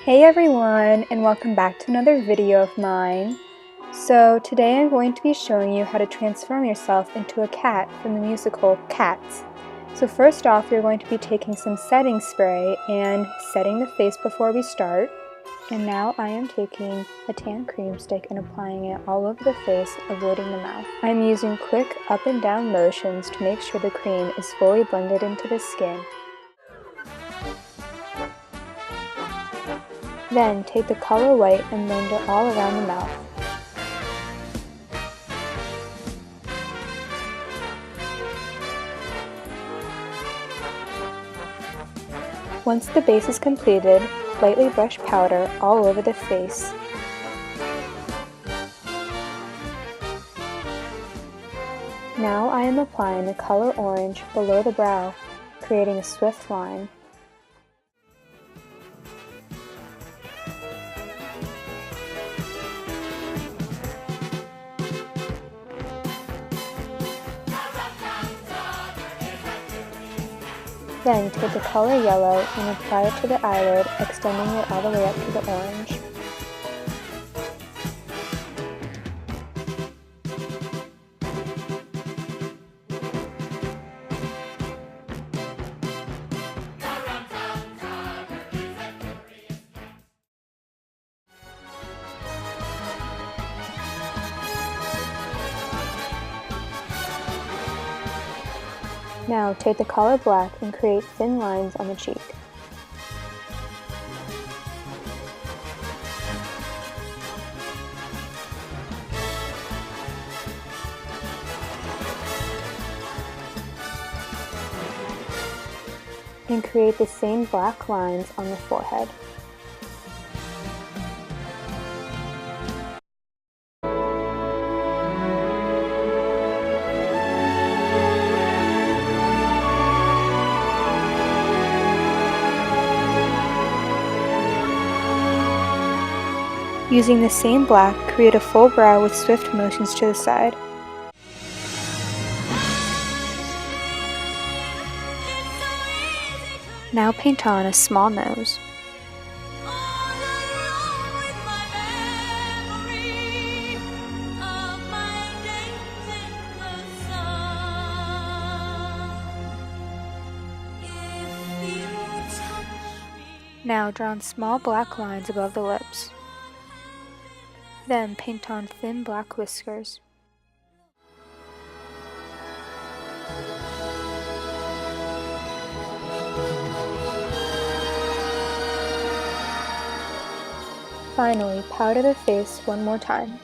Hey everyone, and welcome back to another video of mine. So today I'm going to be showing you how to transform yourself into a cat from the musical Cats. So first off, you're going to be taking some setting spray and setting the face before we start. And now I am taking a tan cream stick and applying it all over the face, avoiding the mouth. I'm using quick up and down motions to make sure the cream is fully blended into the skin. Then take the color white and blend it all around the mouth. Once the base is completed, lightly brush powder all over the face. Now I am applying the color orange below the brow, creating a swift line. Then take the color yellow and apply it to the eyelid, extending it all the way up to the orange. Now take the color black and create thin lines on the cheek. And create the same black lines on the forehead. Using the same black, create a full brow with swift motions to the side. Now paint on a small nose. Now draw on small black lines above the lips. Then paint on thin black whiskers. Finally, powder the face one more time.